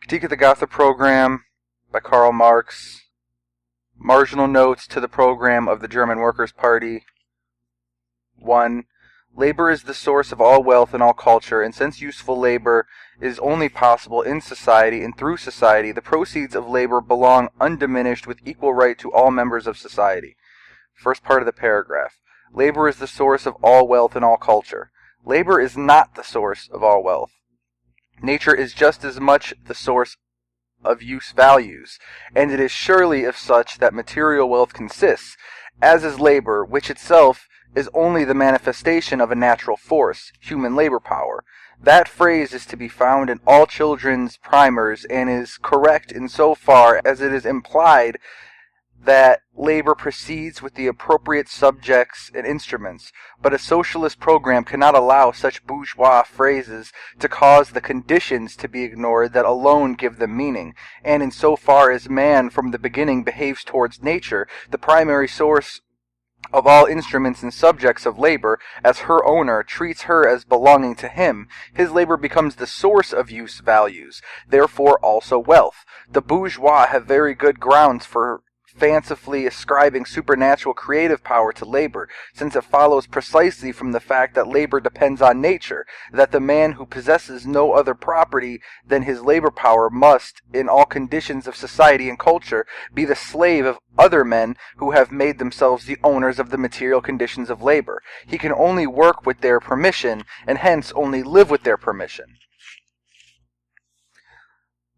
Critique of the Gotha Program by Karl Marx. Marginal notes to the program of the German Workers' Party. 1. Labor is the source of all wealth and all culture, and since useful labor is only possible in society and through society, the proceeds of labor belong undiminished with equal right to all members of society. First part of the paragraph. Labor is the source of all wealth and all culture. Labor is not the source of all wealth. Nature is just as much the source of use values, and it is surely of such that material wealth consists, as is labor, which itself is only the manifestation of a natural force, human labor power. That phrase is to be found in all children's primers, and is correct in so far as it is implied that labor proceeds with the appropriate subjects and instruments, but a socialist program cannot allow such bourgeois phrases to cause the conditions to be ignored that alone give them meaning, and in so far as man from the beginning behaves towards nature, the primary source of all instruments and subjects of labor, as her owner treats her as belonging to him, his labor becomes the source of use values, therefore also wealth. The bourgeois have very good grounds for fancifully ascribing supernatural creative power to labor, since it follows precisely from the fact that labor depends on nature, that the man who possesses no other property than his labor power must, in all conditions of society and culture, be the slave of other men who have made themselves the owners of the material conditions of labor. He can only work with their permission, and hence only live with their permission.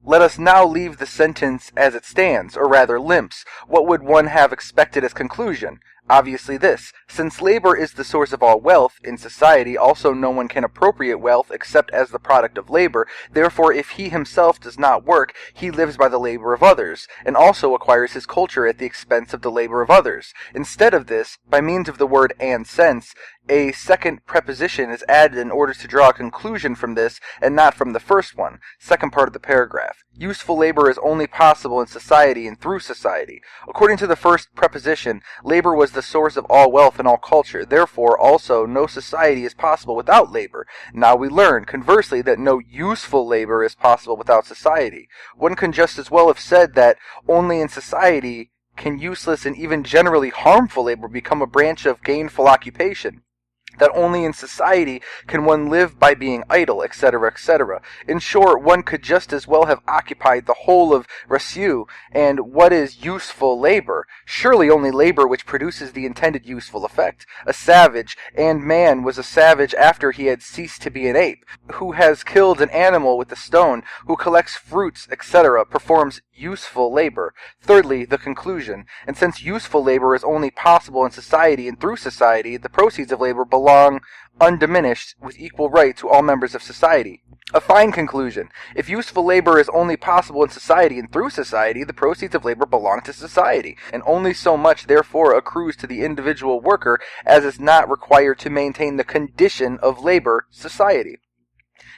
Let us now leave the sentence as it stands, or rather limps. What would one have expected as conclusion? Obviously this: since labor is the source of all wealth, in society also no one can appropriate wealth except as the product of labor, therefore if he himself does not work, he lives by the labor of others, and also acquires his culture at the expense of the labor of others. Instead of this, by means of the word and since, a second preposition is added in order to draw a conclusion from this, and not from the first one. Second part of the paragraph. Useful labor is only possible in society and through society. According to the first preposition, labor was the source of all wealth and all culture. Therefore, also, no society is possible without labor. Now we learn, conversely, that no useful labor is possible without society. One can just as well have said that only in society can useless and even generally harmful labor become a branch of gainful occupation, that only in society can one live by being idle, etc., etc. In short, one could just as well have occupied the whole of Rousseau. And what is useful labor? Surely only labor which produces the intended useful effect. A savage, and man was a savage after he had ceased to be an ape, who has killed an animal with a stone, who collects fruits, etc., performs useful labor. Thirdly, the conclusion. And since useful labor is only possible in society and through society, the proceeds of labor belong undiminished with equal right to all members of society. A fine conclusion. If useful labor is only possible in society and through society, the proceeds of labor belong to society, and only so much therefore accrues to the individual worker as is not required to maintain the condition of labor society.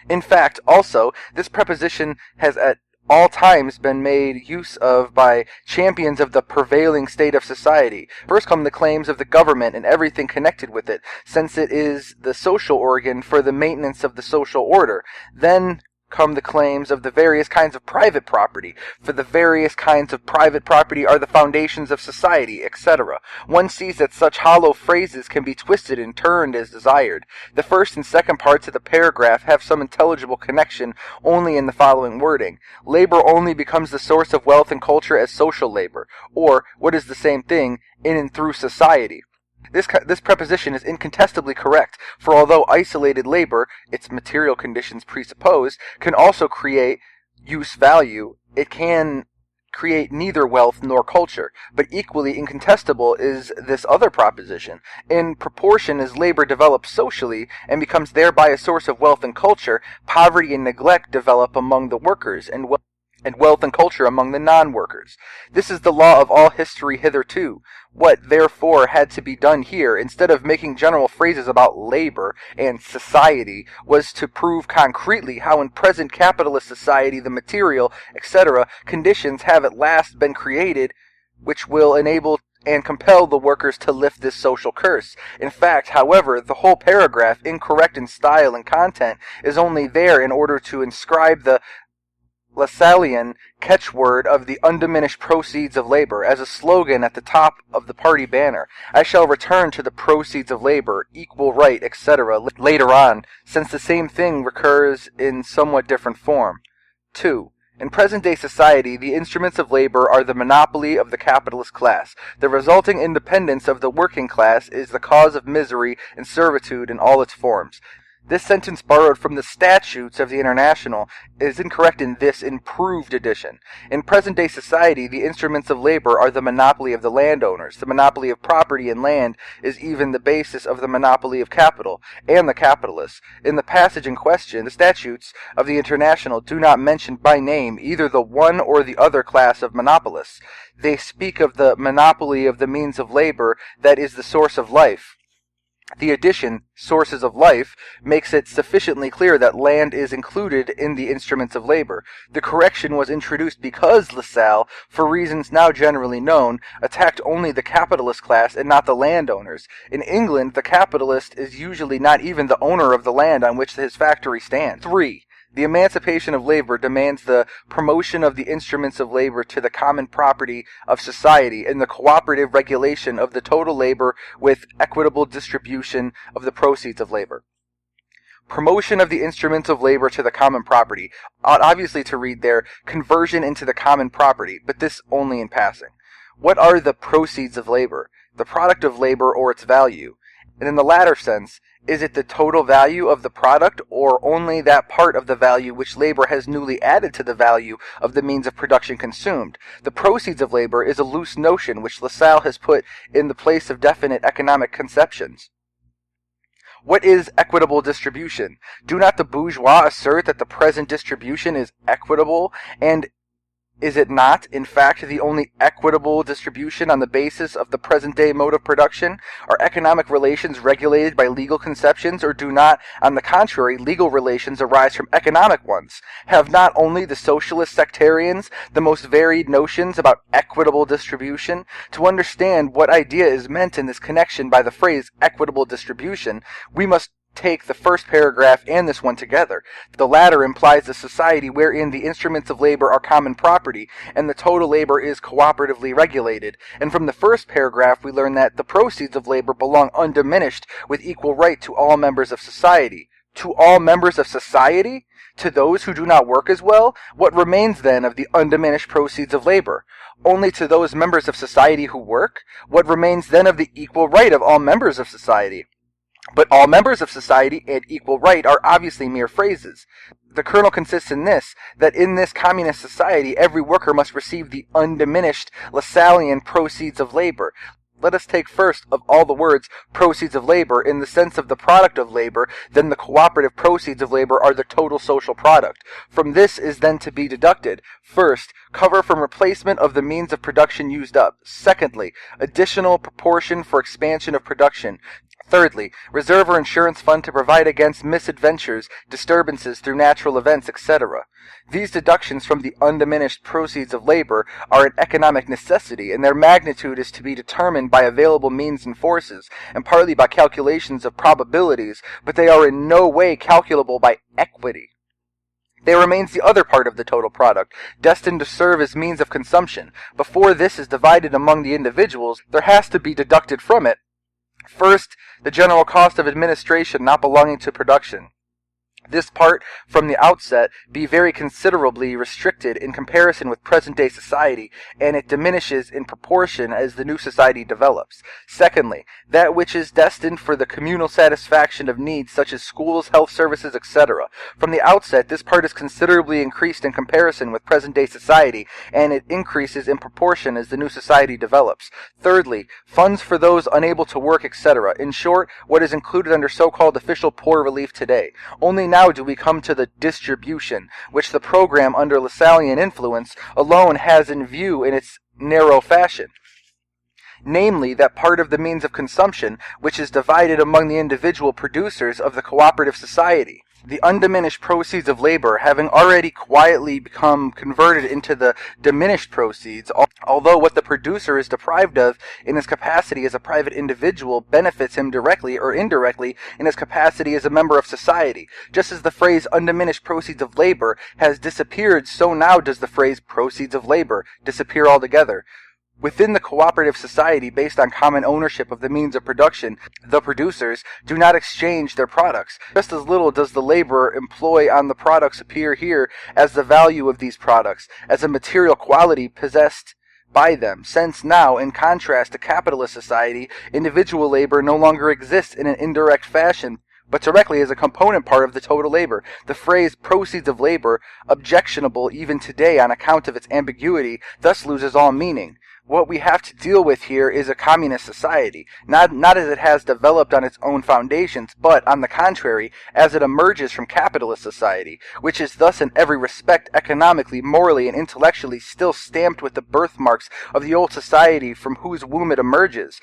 In fact, also, this preposition has at all times been made use of by champions of the prevailing state of society. First come the claims of the government and everything connected with it, since it is the social organ for the maintenance of the social order. Then come the claims of the various kinds of private property, for the various kinds of private property are the foundations of society, etc. One sees that such hollow phrases can be twisted and turned as desired. The first and second parts of the paragraph have some intelligible connection only in the following wording. Labor only becomes the source of wealth and culture as social labor, or, what is the same thing, in and through society. This preposition is incontestably correct, for although isolated labor, its material conditions presupposed, can also create use value, it can create neither wealth nor culture. But equally incontestable is this other proposition. In proportion as labor develops socially and becomes thereby a source of wealth and culture, poverty and neglect develop among the workers, and wealth and culture among the non-workers. This is the law of all history hitherto. What, therefore, had to be done here, instead of making general phrases about labor and society, was to prove concretely how in present capitalist society the material, etc., conditions have at last been created which will enable and compel the workers to lift this social curse. In fact, however, the whole paragraph, incorrect in style and content, is only there in order to inscribe the Lassallean catchword of the undiminished proceeds of labor as a slogan at the top of the party banner. I shall return to the proceeds of labor, equal right, etc. later on, since the same thing recurs in somewhat different form. 2. In present-day society, the instruments of labor are the monopoly of the capitalist class. The resulting independence of the working class is the cause of misery and servitude in all its forms. This sentence, borrowed from the statutes of the International, is incorrect in this improved edition. In present-day society, the instruments of labor are the monopoly of the landowners. The monopoly of property and land is even the basis of the monopoly of capital and the capitalists. In the passage in question, the statutes of the International do not mention by name either the one or the other class of monopolists. They speak of the monopoly of the means of labor that is the source of life. The addition, sources of life, makes it sufficiently clear that land is included in the instruments of labor. The correction was introduced because Lassalle, for reasons now generally known, attacked only the capitalist class and not the landowners. In England, the capitalist is usually not even the owner of the land on which his factory stands. 3. The emancipation of labor demands the promotion of the instruments of labor to the common property of society and the cooperative regulation of the total labor with equitable distribution of the proceeds of labor. Promotion of the instruments of labor to the common property ought obviously to read there, conversion into the common property, but this only in passing. What are the proceeds of labor? The product of labor or its value. And in the latter sense, is it the total value of the product or only that part of the value which labor has newly added to the value of the means of production consumed? The proceeds of labor is a loose notion which Lassalle has put in the place of definite economic conceptions. What is equitable distribution? Do not the bourgeois assert that the present distribution is equitable, and is it not, in fact, the only equitable distribution on the basis of the present-day mode of production? Are economic relations regulated by legal conceptions, or do not, on the contrary, legal relations arise from economic ones? Have not only the socialist sectarians the most varied notions about equitable distribution? To understand what idea is meant in this connection by the phrase equitable distribution, we must take the first paragraph and this one together. The latter implies a society wherein the instruments of labor are common property and the total labor is cooperatively regulated. And from the first paragraph we learn that the proceeds of labor belong undiminished with equal right to all members of society. To all members of society? To those who do not work as well? What remains then of the undiminished proceeds of labor? Only to those members of society who work? What remains then of the equal right of all members of society? But all members of society and equal right are obviously mere phrases. The kernel consists in this, that in this communist society every worker must receive the undiminished Lassallean proceeds of labor. Let us take first of all the words proceeds of labor in the sense of the product of labor, then the cooperative proceeds of labor are the total social product. From this is then to be deducted, first, cover from replacement of the means of production used up. Secondly, additional proportion for expansion of production. Thirdly, reserve or insurance fund to provide against misadventures, disturbances through natural events, etc. These deductions from the undiminished proceeds of labor are an economic necessity, and their magnitude is to be determined by available means and forces, and partly by calculations of probabilities, but they are in no way calculable by equity. There remains the other part of the total product, destined to serve as means of consumption. Before this is divided among the individuals, there has to be deducted from it, first, the general cost of administration not belonging to production. This part, from the outset, be very considerably restricted in comparison with present-day society, and it diminishes in proportion as the new society develops. Secondly, that which is destined for the communal satisfaction of needs such as schools, health services, etc. From the outset, this part is considerably increased in comparison with present-day society, and it increases in proportion as the new society develops. Thirdly, funds for those unable to work, etc. In short, what is included under so-called official poor relief today. Only now do we come to the distribution, which the program under Lassallean influence alone has in view in its narrow fashion. Namely, that part of the means of consumption which is divided among the individual producers of the cooperative society. The undiminished proceeds of labor having already quietly become converted into the diminished proceeds, although what the producer is deprived of in his capacity as a private individual benefits him directly or indirectly in his capacity as a member of society. Just as the phrase undiminished proceeds of labor has disappeared, so now does the phrase proceeds of labor disappear altogether. Within the cooperative society based on common ownership of the means of production, the producers do not exchange their products. Just as little does the labor employ on the products appear here as the value of these products, as a material quality possessed by them, since now, in contrast to capitalist society, individual labor no longer exists in an indirect fashion, but directly as a component part of the total labor. The phrase proceeds of labor, objectionable even today on account of its ambiguity, thus loses all meaning. What we have to deal with here is a communist society, not as it has developed on its own foundations, but, on the contrary, as it emerges from capitalist society, which is thus in every respect economically, morally, and intellectually still stamped with the birthmarks of the old society from whose womb it emerges.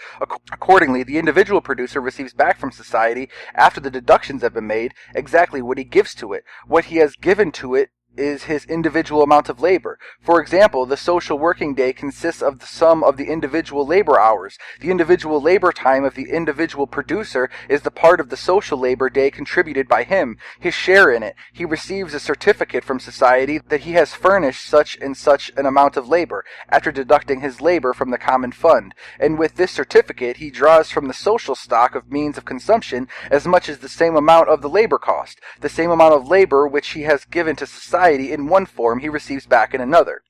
Accordingly, the individual producer receives back from society, after the deductions have been made, exactly what he gives to it. What he has given to it is his individual amount of labor. For example, the social working day consists of the sum of the individual labor hours. The individual labor time of the individual producer is the part of the social labor day contributed by him, his share in it. He receives a certificate from society that he has furnished such and such an amount of labor, after deducting his labor from the common fund. And with this certificate, he draws from the social stock of means of consumption as much as the same amount of the labor cost. The same amount of labor which he has given to society in one form he receives back in another.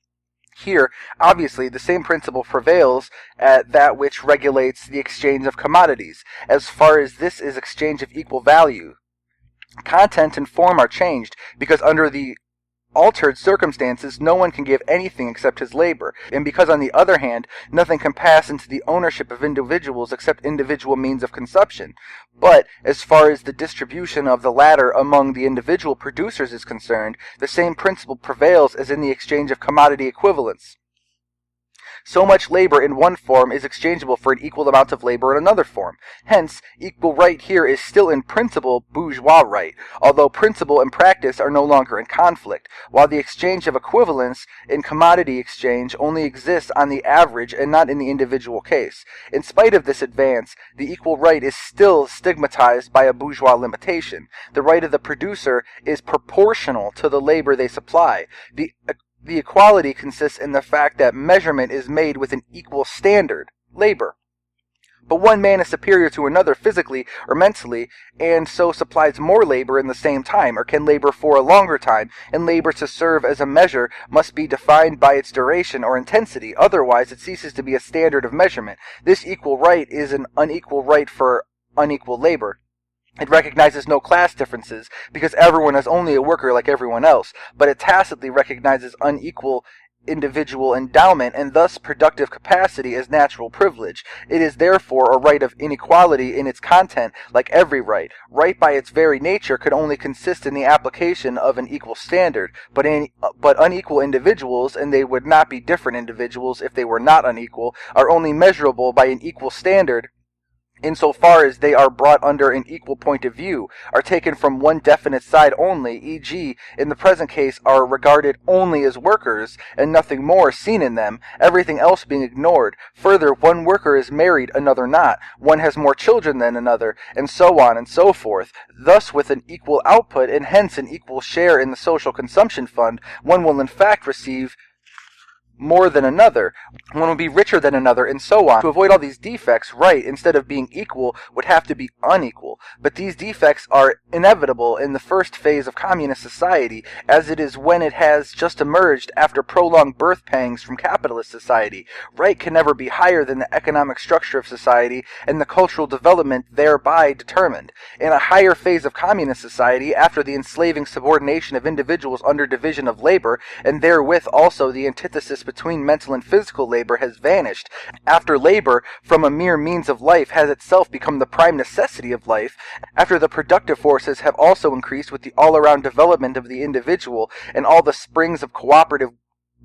Here, obviously, the same principle prevails at that which regulates the exchange of commodities, as far as this is exchange of equal value. Content and form are changed, because under the altered circumstances no one can give anything except his labor, and because on the other hand nothing can pass into the ownership of individuals except individual means of consumption. But as far as the distribution of the latter among the individual producers is concerned, the same principle prevails as in the exchange of commodity equivalents. So much labor in one form is exchangeable for an equal amount of labor in another form. Hence, equal right here is still in principle bourgeois right, although principle and practice are no longer in conflict, while the exchange of equivalents in commodity exchange only exists on the average and not in the individual case. In spite of this advance, the equal right is still stigmatized by a bourgeois limitation. The right of the producer is proportional to the labor they supply. The equality consists in the fact that measurement is made with an equal standard, labor. But one man is superior to another physically or mentally, and so supplies more labor in the same time, or can labor for a longer time, and labor to serve as a measure must be defined by its duration or intensity, otherwise it ceases to be a standard of measurement. This equal right is an unequal right for unequal labor. It recognizes no class differences, because everyone is only a worker like everyone else, but it tacitly recognizes unequal individual endowment, and thus productive capacity as natural privilege. It is therefore a right of inequality in its content, like every right. Right by its very nature could only consist in the application of an equal standard, but unequal individuals, and they would not be different individuals if they were not unequal, are only measurable by an equal standard insofar as they are brought under an equal point of view, are taken from one definite side only, e.g., in the present case are regarded only as workers, and nothing more seen in them, everything else being ignored. Further, one worker is married, another not, one has more children than another, and so on and so forth. Thus, with an equal output, and hence an equal share in the social consumption fund, one will in fact receive more than another, one will be richer than another, and so on. To avoid all these defects, right, instead of being equal, would have to be unequal. But these defects are inevitable in the first phase of communist society, as it is when it has just emerged after prolonged birth pangs from capitalist society. Right can never be higher than the economic structure of society and the cultural development thereby determined. In a higher phase of communist society, after the enslaving subordination of individuals under division of labor, and therewith also the antithesis between mental and physical labor has vanished, after labor from a mere means of life has itself become the prime necessity of life, after the productive forces have also increased with the all-around development of the individual, and all the springs of cooperative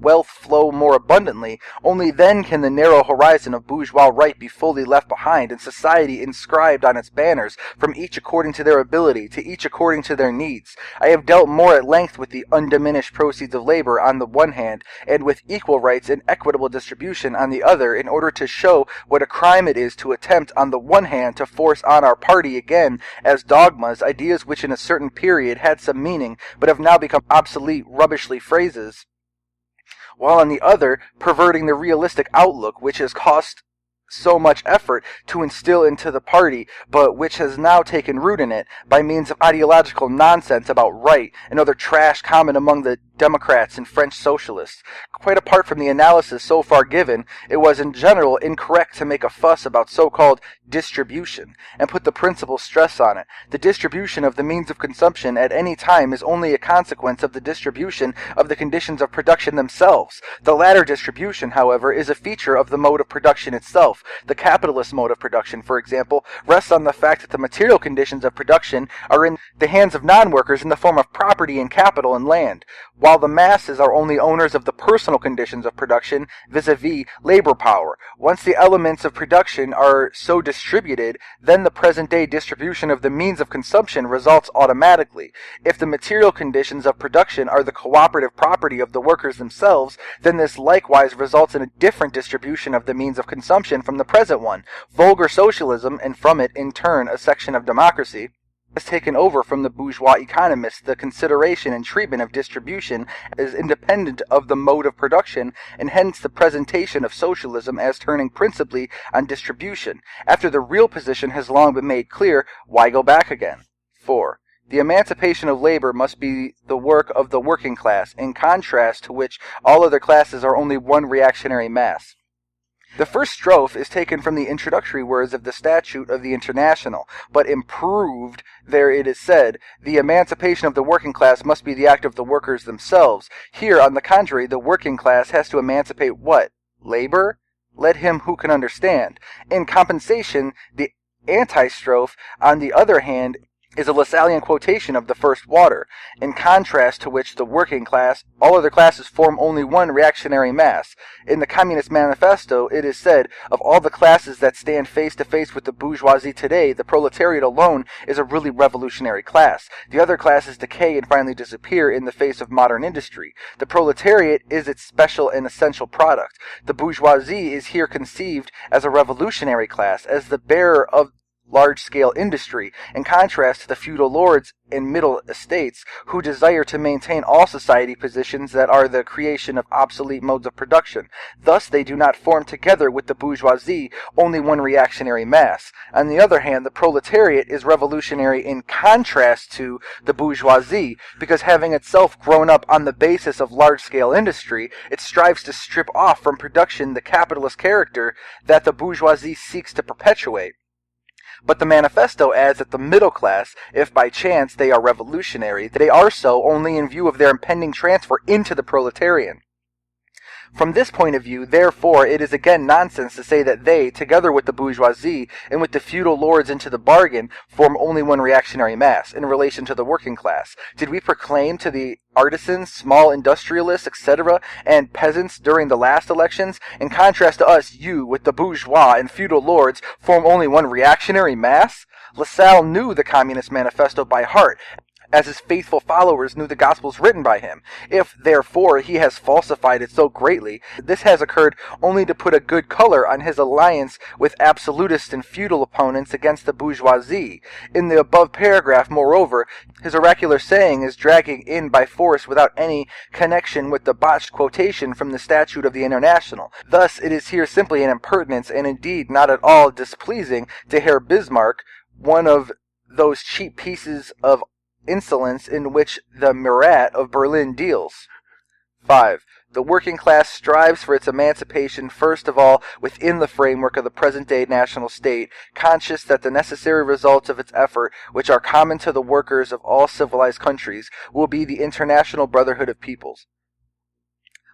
wealth flow more abundantly, only then can the narrow horizon of bourgeois right be fully left behind, and society inscribed on its banners, from each according to their ability, to each according to their needs. I have dealt more at length with the undiminished proceeds of labor on the one hand, and with equal rights and equitable distribution on the other, in order to show what a crime it is to attempt on the one hand to force on our party again as dogmas ideas which in a certain period had some meaning, but have now become obsolete rubbishly phrases, while on the other perverting the realistic outlook which has cost so much effort to instill into the party, but which has now taken root in it by means of ideological nonsense about right and other trash common among the Democrats and French socialists. Quite apart from the analysis so far given, it was in general incorrect to make a fuss about so-called distribution, and put the principal stress on it. The distribution of the means of consumption at any time is only a consequence of the distribution of the conditions of production themselves. The latter distribution, however, is a feature of the mode of production itself. The capitalist mode of production, for example, rests on the fact that the material conditions of production are in the hands of non-workers in the form of property and capital and land, while the masses are only owners of the personal conditions of production vis-a-vis labor power. Once the elements of production are so distributed, then the present-day distribution of the means of consumption results automatically. If the material conditions of production are the cooperative property of the workers themselves, then this likewise results in a different distribution of the means of consumption from the present one. Vulgar socialism, and from it in turn a section of democracy, has taken over from the bourgeois economists the consideration and treatment of distribution as independent of the mode of production, and hence the presentation of socialism as turning principally on distribution. After the real position has long been made clear, why go back again? 4. The emancipation of labor must be the work of the working class, in contrast to which all other classes are only one reactionary mass. The first strophe is taken from the introductory words of the Statute of the International, but improved. There it is said, the emancipation of the working class must be the act of the workers themselves. Here, on the contrary, the working class has to emancipate what? Labor? Let him who can understand. In compensation, the antistrophe, on the other hand, is a Lassallean quotation of the first water, in contrast to which the working class, all other classes form only one reactionary mass. In the Communist Manifesto, it is said, of all the classes that stand face to face with the bourgeoisie today, the proletariat alone is a really revolutionary class. The other classes decay and finally disappear in the face of modern industry. The proletariat is its special and essential product. The bourgeoisie is here conceived as a revolutionary class, as the bearer of large-scale industry, in contrast to the feudal lords and middle estates, who desire to maintain all society positions that are the creation of obsolete modes of production. Thus they do not form together with the bourgeoisie only one reactionary mass. On the other hand, the proletariat is revolutionary in contrast to the bourgeoisie, because having itself grown up on the basis of large-scale industry, it strives to strip off from production the capitalist character that the bourgeoisie seeks to perpetuate. But the manifesto adds that the middle class, if by chance they are revolutionary, they are so only in view of their impending transfer into the proletarian. From this point of view, therefore, it is again nonsense to say that they, together with the bourgeoisie, and with the feudal lords into the bargain, form only one reactionary mass, in relation to the working class. Did we proclaim to the artisans, small industrialists, etc., and peasants during the last elections, in contrast to us, you, with the bourgeois and feudal lords, form only one reactionary mass? Lassalle knew the Communist Manifesto by heart, as his faithful followers knew the Gospels written by him. If, therefore, he has falsified it so greatly, this has occurred only to put a good color on his alliance with absolutist and feudal opponents against the bourgeoisie. In the above paragraph, moreover, his oracular saying is dragging in by force without any connection with the botched quotation from the Statute of the International. Thus, it is here simply an impertinence, and indeed not at all displeasing to Herr Bismarck, one of those cheap pieces of insolence in which the Murat of Berlin deals. 5. The working class strives for its emancipation first of all within the framework of the present-day national state, conscious that the necessary results of its effort, which are common to the workers of all civilized countries, will be the international brotherhood of peoples.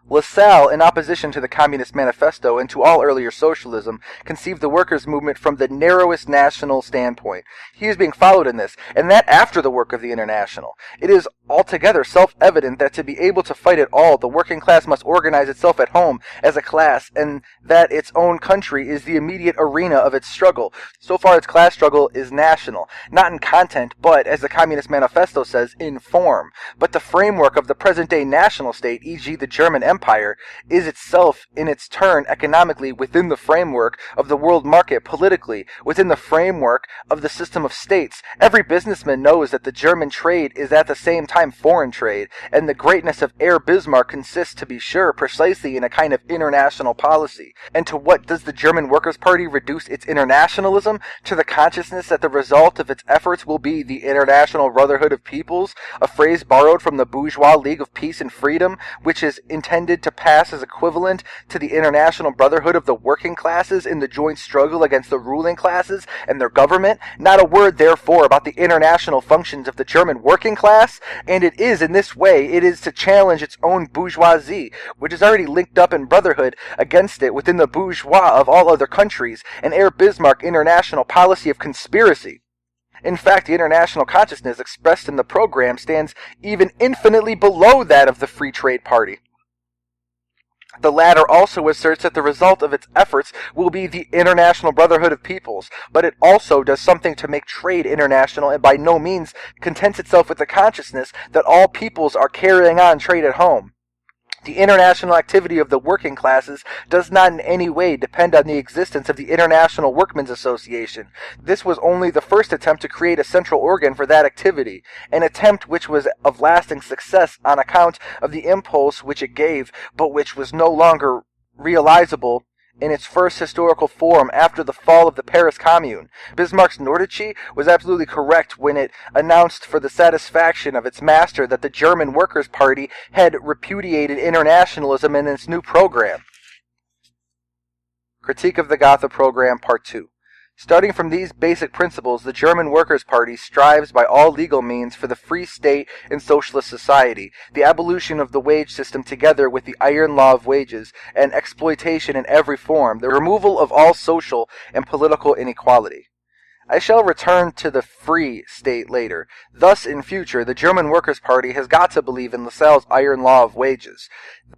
Lassalle, in opposition to the Communist Manifesto and to all earlier socialism, conceived the workers' movement from the narrowest national standpoint. He is being followed in this, and that after the work of the International. It is altogether self-evident that to be able to fight at all, the working class must organize itself at home as a class, and that its own country is the immediate arena of its struggle. So far, its class struggle is national, not in content, but, as the Communist Manifesto says, in form. But the framework of the present-day national state, e.g. the German Empire, is itself, in its turn, economically within the framework of the world market, politically within the framework of the system of states. Every businessman knows that the German trade is at the same time foreign trade, and the greatness of Herr Bismarck consists, to be sure, precisely in a kind of international policy. And to what does the German Workers' Party reduce its internationalism? To the consciousness that the result of its efforts will be the International Brotherhood of Peoples, a phrase borrowed from the Bourgeois League of Peace and Freedom, which is intended to pass as equivalent to the International Brotherhood of the working classes in the joint struggle against the ruling classes and their government. Not a word, therefore, about the international functions of the German working class, and it is in this way it is to challenge its own bourgeoisie, which is already linked up in brotherhood against it within the bourgeois of all other countries, an Herr Bismarck international policy of conspiracy. In fact, the international consciousness expressed in the program stands even infinitely below that of the Free Trade Party. The latter also asserts that the result of its efforts will be the International Brotherhood of Peoples, but it also does something to make trade international and by no means contents itself with the consciousness that all peoples are carrying on trade at home. The international activity of the working classes does not in any way depend on the existence of the International Workmen's Association. This was only the first attempt to create a central organ for that activity, an attempt which was of lasting success on account of the impulse which it gave, but which was no longer realizable in its first historical form after the fall of the Paris Commune. Bismarck's Nordici was absolutely correct when it announced for the satisfaction of its master that the German Workers' Party had repudiated internationalism in its new program. Critique of the Gotha Program, Part 2. Starting from these basic principles, the German Workers' Party strives by all legal means for the free state and socialist society, the abolition of the wage system together with the iron law of wages, and exploitation in every form, the removal of all social and political inequality. I shall return to the free state later. Thus, in future, the German Workers' Party has got to believe in Lassalle's iron law of wages.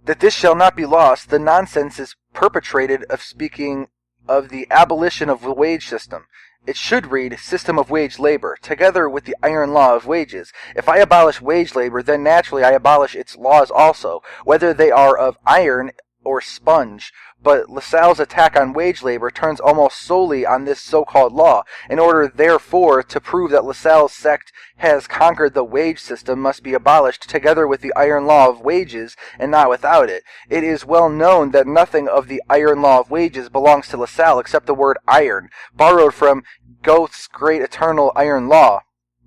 That this shall not be lost, the nonsense is perpetrated of speaking of the abolition of the wage system. It should read system of wage labor, together with the iron law of wages. If I abolish wage labor, then naturally I abolish its laws also, whether they are of iron or sponge. But Lassalle's attack on wage labor turns almost solely on this so-called law. In order, therefore, to prove that Lassalle's sect has conquered the wage system must be abolished together with the iron law of wages, and not without it. It is well known that nothing of the iron law of wages belongs to Lassalle except the word iron, borrowed from Goethe's great eternal iron law.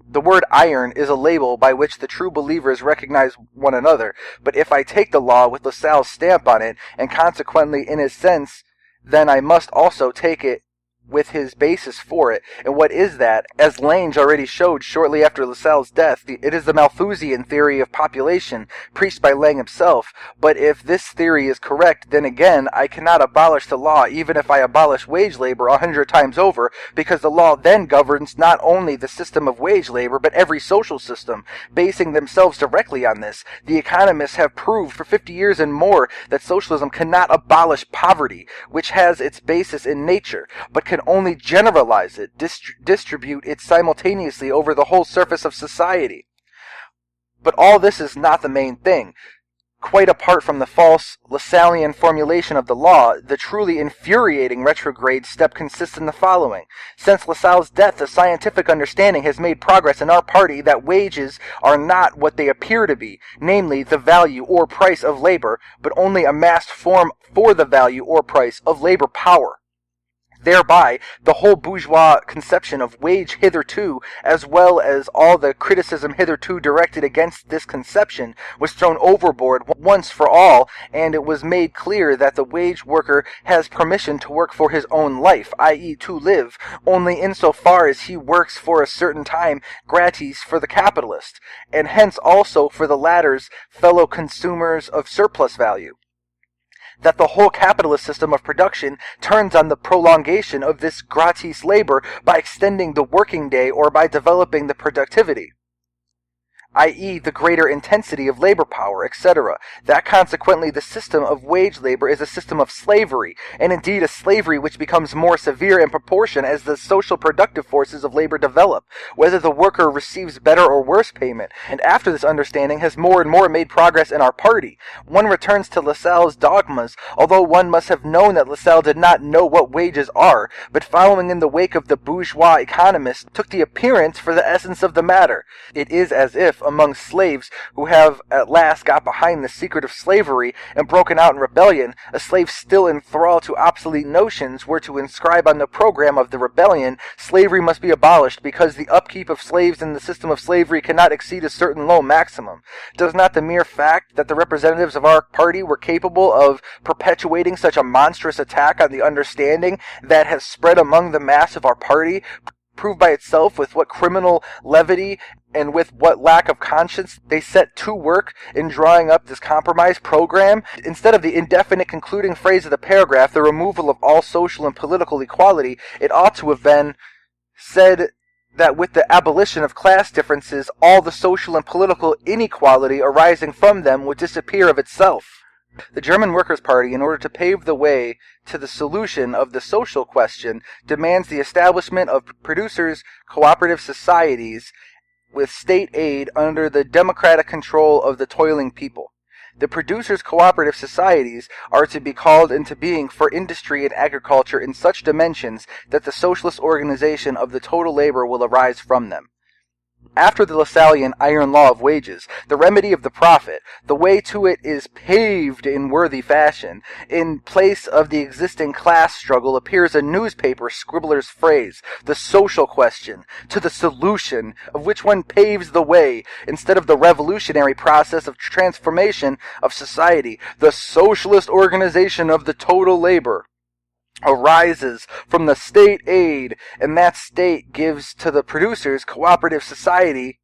The word iron is a label by which the true believers recognize one another, but if I take the law with Lassalle's stamp on it, and consequently in his sense, then I must also take it with his basis for it. And what is that? As Lange already showed shortly after Lassalle's death, it is the Malthusian theory of population, preached by Lange himself. But if this theory is correct, then again, I cannot abolish the law, even if I abolish wage labor 100 times over, because the law then governs not only the system of wage labor, but every social system, basing themselves directly on this. The economists have proved for 50 years and more that socialism cannot abolish poverty, which has its basis in nature, but can only generalize it, distribute it simultaneously over the whole surface of society. But all this is not the main thing. Quite apart from the false Lassallean formulation of the law, the truly infuriating retrograde step consists in the following. Since Lassalle's death, the scientific understanding has made progress in our party that wages are not what they appear to be, namely the value or price of labor, but only a massed form for the value or price of labor power. Thereby, the whole bourgeois conception of wage hitherto, as well as all the criticism hitherto directed against this conception, was thrown overboard once for all, and it was made clear that the wage worker has permission to work for his own life, i.e. to live, only insofar as he works for a certain time gratis for the capitalist, and hence also for the latter's fellow consumers of surplus value. that the whole capitalist system of production turns on the prolongation of this gratis labor by extending the working day or by developing the productivity, i.e. the greater intensity of labor power, etc. That consequently the system of wage labor is a system of slavery, and indeed a slavery which becomes more severe in proportion as the social productive forces of labor develop, whether the worker receives better or worse payment. And after this understanding has more and more made progress in our party, one returns to Lassalle's dogmas, although one must have known that Lassalle did not know what wages are, but following in the wake of the bourgeois economists, took the appearance for the essence of the matter. It is as if among slaves who have at last got behind the secret of slavery and broken out in rebellion, a slave still in thrall to obsolete notions were to inscribe on the program of the rebellion, slavery must be abolished because the upkeep of slaves in the system of slavery cannot exceed a certain low maximum. Does not the mere fact that the representatives of our party were capable of perpetuating such a monstrous attack on the understanding that has spread among the mass of our party prove by itself with what criminal levity and with what lack of conscience they set to work in drawing up this compromise program? Instead of the indefinite concluding phrase of the paragraph, the removal of all social and political equality, it ought to have been said that with the abolition of class differences, all the social and political inequality arising from them would disappear of itself. The German Workers' Party, in order to pave the way to the solution of the social question, demands the establishment of producers' cooperative societies with state aid under the democratic control of the toiling people. The producers' cooperative societies are to be called into being for industry and agriculture in such dimensions that the socialist organization of the total labor will arise from them. After the Lassallean iron law of wages, the remedy of the profit, the way to it is paved in worthy fashion. In place of the existing class struggle appears a newspaper scribbler's phrase, the social question, to the solution of which one paves the way, instead of the revolutionary process of transformation of society, the socialist organization of the total labor arises from the state aid, and that state gives to the producers cooperative society,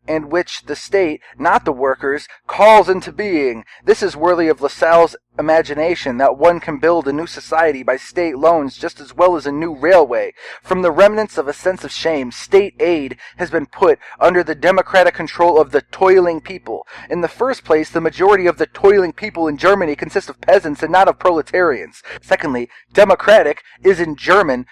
and which the state, not the workers, calls into being. This is worthy of Lassalle's imagination, that one can build a new society by state loans just as well as a new railway. From the remnants of a sense of shame, state aid has been put under the democratic control of the toiling people. In the first place, the majority of the toiling people in Germany consists of peasants and not of proletarians. Secondly, democratic is in German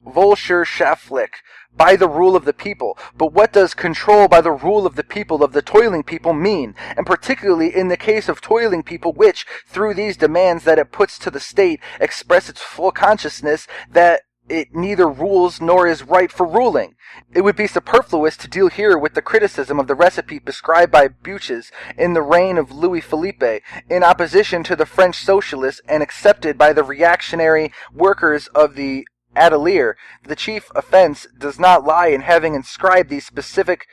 Volksherrschaftlich, by the rule of the people. But what does control by the rule of the people of the toiling people mean? And particularly in the case of toiling people which, through these demands that it puts to the state, express its full consciousness that it neither rules nor is right for ruling. It would be superfluous to deal here with the criticism of the recipe prescribed by Buches in the reign of Louis Philippe, in opposition to the French socialists and accepted by the reactionary workers of the Atelier. The chief offense does not lie in having inscribed these specific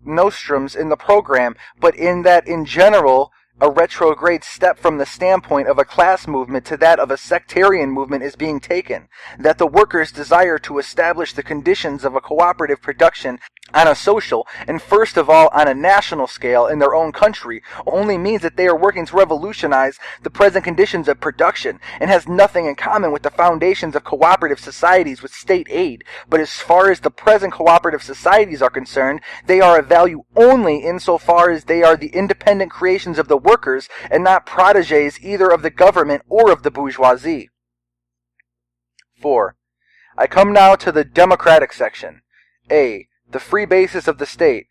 nostrums in the program, but in that in general a retrograde step from the standpoint of a class movement to that of a sectarian movement is being taken, that the workers desire to establish the conditions of a cooperative production on a social, and first of all on a national scale in their own country, only means that they are working to revolutionize the present conditions of production, and has nothing in common with the foundations of cooperative societies with state aid. But as far as the present cooperative societies are concerned, they are of value only insofar as they are the independent creations of the workers, and not protégés either of the government or of the bourgeoisie. 4. I come now to the democratic section. A. The free basis of the state.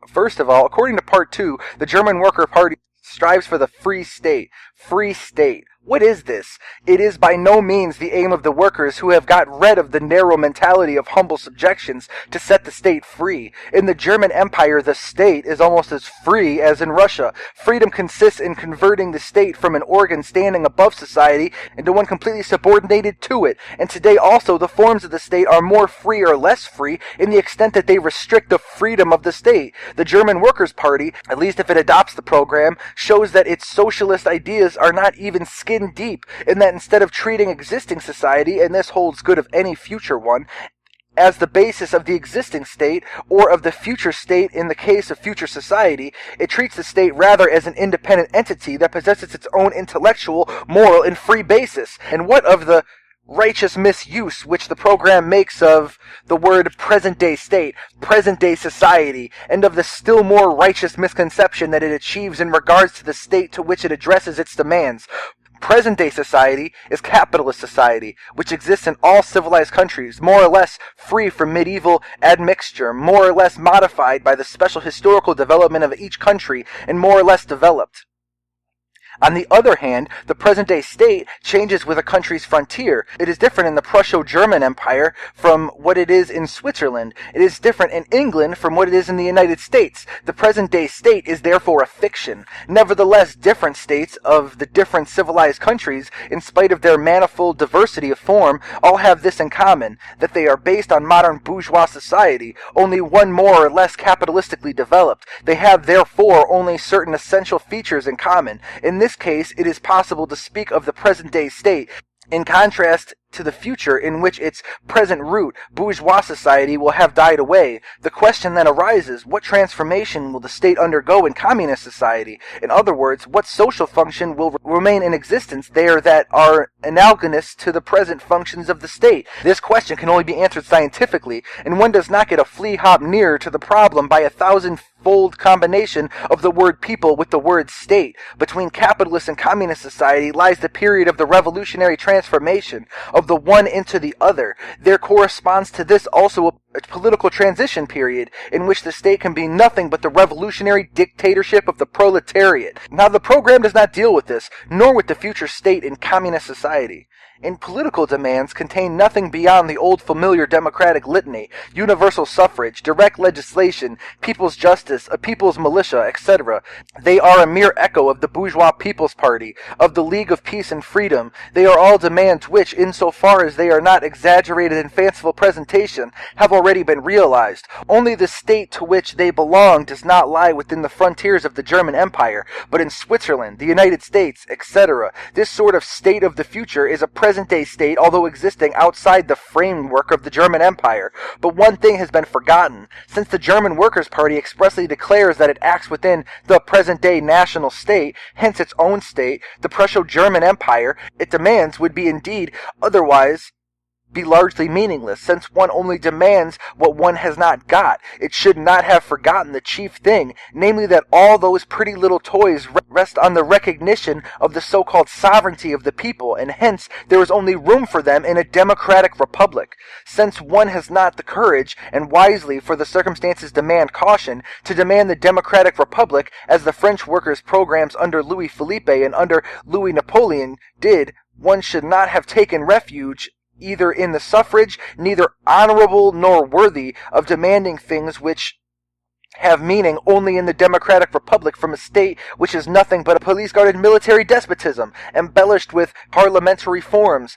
First of all, according to Part 2, the German Worker Party strives for the free state. Free state. What is this? It is by no means the aim of the workers, who have got rid of the narrow mentality of humble subjections, to set the state free. In the German Empire, the state is almost as free as in Russia. Freedom consists in converting the state from an organ standing above society into one completely subordinated to it. And today also the forms of the state are more free or less free in the extent that they restrict the freedom of the state. The German Workers' Party, at least if it adopts the program, shows that its socialist ideas are not even skin deep, in that instead of treating existing society, and this holds good of any future one, as the basis of the existing state or of the future state in the case of future society. It treats the state rather as an independent entity that possesses its own intellectual, moral, and free basis. And what of the righteous misuse which the program makes of the word present-day state, present-day society, and of the still more righteous misconception that it achieves in regards to the state to which it addresses its demands? Present-day society is capitalist society, which exists in all civilized countries, more or less free from medieval admixture, more or less modified by the special historical development of each country, and more or less developed. On the other hand, the present-day state changes with a country's frontier. It is different in the Prusso-German Empire from what it is in Switzerland. It is different in England from what it is in the United States. The present-day state is therefore a fiction. Nevertheless, different states of the different civilized countries, in spite of their manifold diversity of form, all have this in common, that they are based on modern bourgeois society, only one more or less capitalistically developed. They have therefore only certain essential features in common. In this case, it is possible to speak of the present-day state, in contrast to the future in which its present root, bourgeois society, will have died away. The question then arises, what transformation will the state undergo in communist society? In other words, what social function will remain in existence there that are analogous to the present functions of the state? This question can only be answered scientifically, and one does not get a flea-hop nearer to the problem by a thousand-fold combination of the word people with the word state. Between capitalist and communist society lies the period of the revolutionary transformation of the one into the other. There corresponds to this also a political transition period in which the state can be nothing but the revolutionary dictatorship of the proletariat. Now, the program does not deal with this, nor with the future state in communist society. In political demands contain nothing beyond the old familiar democratic litany, universal suffrage, direct legislation, people's justice, a people's militia, etc. They are a mere echo of the bourgeois People's Party, of the League of Peace and Freedom. They are all demands which, insofar as they are not exaggerated in fanciful presentation, have already been realized. Only the state to which they belong does not lie within the frontiers of the German Empire, but in Switzerland, the United States, etc. This sort of state of the future is a present-day state, although existing outside the framework of the German Empire. But one thing has been forgotten. Since the German Workers' Party expressly declares that it acts within the present-day national state, hence its own state, the Prusso-German Empire, it demands would be indeed otherwise be largely meaningless, since one only demands what one has not got. It should not have forgotten the chief thing, namely that all those pretty little toys rest on the recognition of the so-called sovereignty of the people, and hence there is only room for them in a democratic republic. Since one has not the courage, and wisely, for the circumstances demand caution, to demand the democratic republic, as the French workers' programs under Louis Philippe and under Louis Napoleon did, one should not have taken refuge either in the suffrage, neither honorable nor worthy of demanding things which have meaning only in the democratic republic from a state which is nothing but a police-guarded military despotism, embellished with parliamentary forms,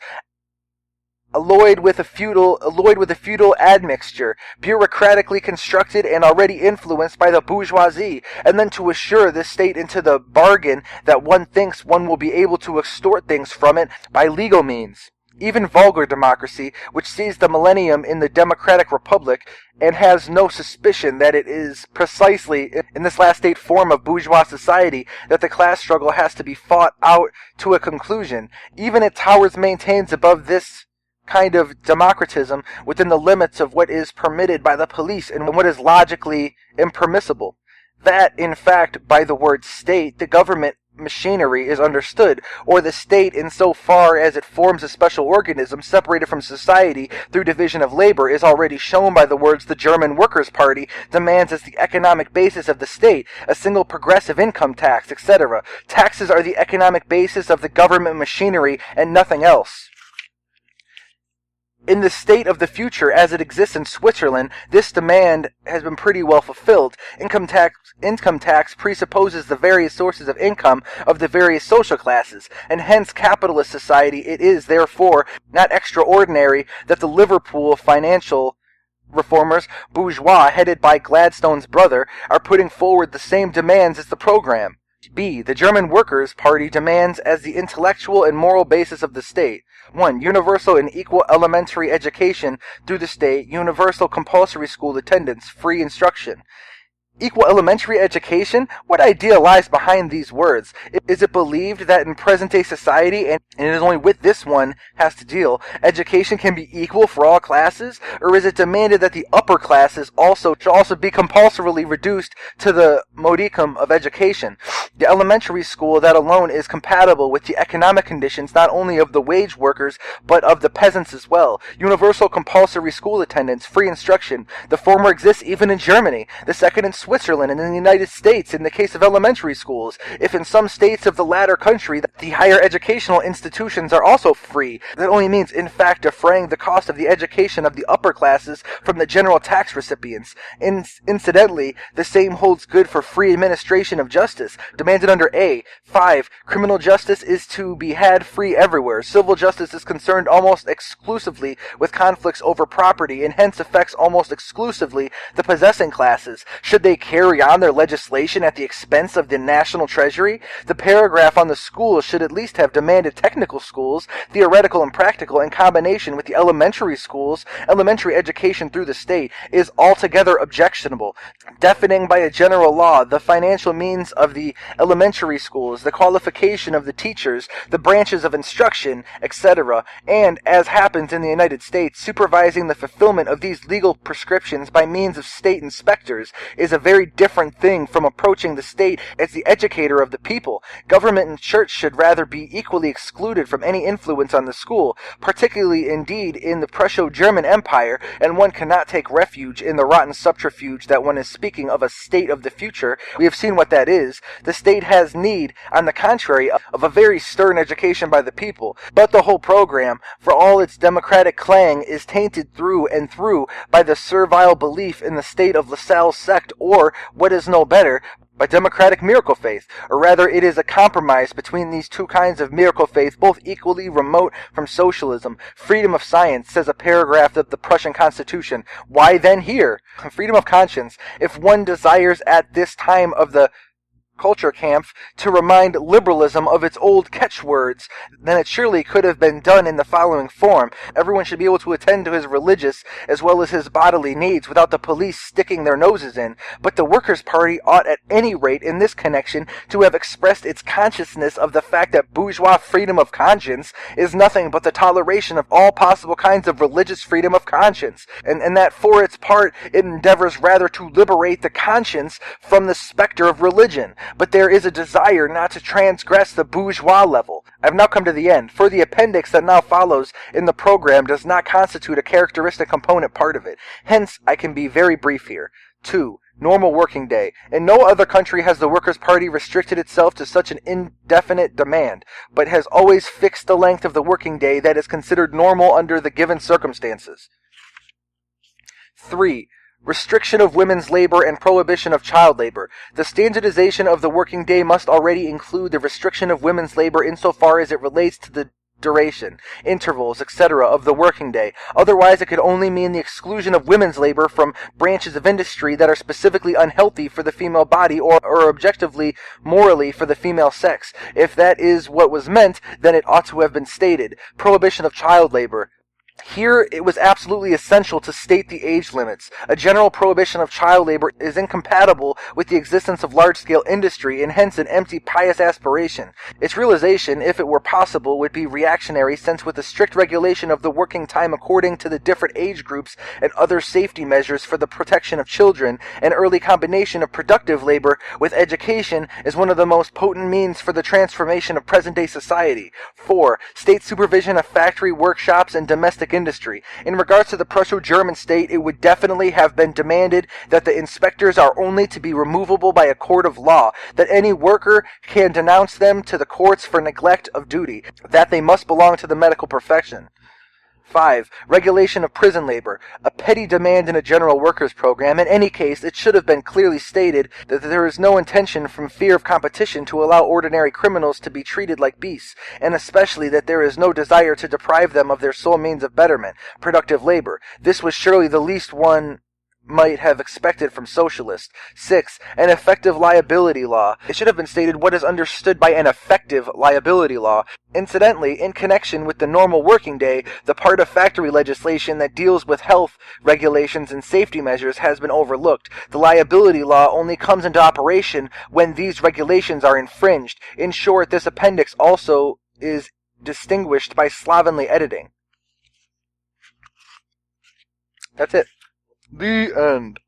alloyed with a feudal admixture, bureaucratically constructed and already influenced by the bourgeoisie, and then to assure this state into the bargain that one thinks one will be able to extort things from it by legal means. Even vulgar democracy, which sees the millennium in the democratic republic and has no suspicion that it is precisely in this last state form of bourgeois society that the class struggle has to be fought out to a conclusion, even it towers maintains above this kind of democratism within the limits of what is permitted by the police and what is logically impermissible. That, in fact, by the word state, the government machinery is understood, or the state insofar as it forms a special organism separated from society through division of labor is already shown by the words the German Workers' Party demands as the economic basis of the state, a single progressive income tax, etc. Taxes are the economic basis of the government machinery and nothing else. In the state of the future as it exists in Switzerland, this demand has been pretty well fulfilled. Income tax presupposes the various sources of income of the various social classes, and hence capitalist society. It is, therefore, not extraordinary that the Liverpool financial reformers, bourgeois, headed by Gladstone's brother, are putting forward the same demands as the program. B. The German Workers' Party demands as the intellectual and moral basis of the state 1. Universal and equal elementary education through the state, universal compulsory school attendance, free instruction. Equal elementary education? What idea lies behind these words? Is it believed that in present-day society, and it is only with this one has to deal, education can be equal for all classes? Or is it demanded that the upper classes should also be compulsorily reduced to the modicum of education? The elementary school, that alone is compatible with the economic conditions not only of the wage workers, but of the peasants as well. Universal compulsory school attendance, free instruction. The former exists even in Germany, the second in Switzerland, and in the United States in the case of elementary schools. If in some states of the latter country the higher educational institutions are also free, that only means in fact defraying the cost of the education of the upper classes from the general tax recipients. Incidentally, the same holds good for free administration of justice, demanded under A. 5. Criminal justice is to be had free everywhere. Civil justice is concerned almost exclusively with conflicts over property, and hence affects almost exclusively the possessing classes. Should they carry on their legislation at the expense of the national treasury? The paragraph on the schools should at least have demanded technical schools, theoretical and practical, in combination with the elementary schools. Elementary education through the state is altogether objectionable. Defining by a general law the financial means of the elementary schools, the qualification of the teachers, the branches of instruction, etc., and, as happens in the United States, supervising the fulfillment of these legal prescriptions by means of state inspectors, is a very different thing from approaching the state as the educator of the people. Government and church should rather be equally excluded from any influence on the school, particularly indeed in the Prusso-German Empire, and one cannot take refuge in the rotten subterfuge that one is speaking of a state of the future. We have seen what that is. The state has need, on the contrary, of a very stern education by the people, but the whole program, for all its democratic clang, is tainted through and through by the servile belief in the state of Lassalle's sect, or, what is no better, by democratic miracle faith, or rather it is a compromise between these two kinds of miracle faith, both equally remote from socialism. Freedom of science, says a paragraph of the Prussian Constitution. Why then here? Freedom of conscience. If one desires at this time of the culture camp to remind liberalism of its old catchwords, then it surely could have been done in the following form. Everyone should be able to attend to his religious as well as his bodily needs without the police sticking their noses in. But the Workers' Party ought at any rate in this connection to have expressed its consciousness of the fact that bourgeois freedom of conscience is nothing but the toleration of all possible kinds of religious freedom of conscience, and that for its part it endeavors rather to liberate the conscience from the specter of religion. But there is a desire not to transgress the bourgeois level. I've now come to the end, for the appendix that now follows in the program does not constitute a characteristic component part of it. Hence, I can be very brief here. 2. Normal working day. In no other country has the Workers' Party restricted itself to such an indefinite demand, but has always fixed the length of the working day that is considered normal under the given circumstances. 3. Restriction of women's labor and prohibition of child labor. The standardization of the working day must already include the restriction of women's labor insofar as it relates to the duration, intervals, etc. of the working day. Otherwise, it could only mean the exclusion of women's labor from branches of industry that are specifically unhealthy for the female body or objectively, morally for the female sex. If that is what was meant, then it ought to have been stated. Prohibition of child labor. Here, it was absolutely essential to state the age limits. A general prohibition of child labor is incompatible with the existence of large-scale industry, and hence an empty, pious aspiration. Its realization, if it were possible, would be reactionary, since with a strict regulation of the working time according to the different age groups and other safety measures for the protection of children, an early combination of productive labor with education is one of the most potent means for the transformation of present-day society. 4. State supervision of factory, workshops, and domestic industry. In regards to the Prusso-German state, it would definitely have been demanded that the inspectors are only to be removable by a court of law, that any worker can denounce them to the courts for neglect of duty, that they must belong to the medical profession. 5. Regulation of prison labor. A petty demand in a general workers' program. In any case, it should have been clearly stated that there is no intention from fear of competition to allow ordinary criminals to be treated like beasts, and especially that there is no desire to deprive them of their sole means of betterment, productive labor. This was surely the least one might have expected from socialists. 6. An effective liability law. It should have been stated what is understood by an effective liability law. Incidentally, in connection with the normal working day, the part of factory legislation that deals with health regulations and safety measures has been overlooked. The liability law only comes into operation when these regulations are infringed. In short, this appendix also is distinguished by slovenly editing. That's it. The end.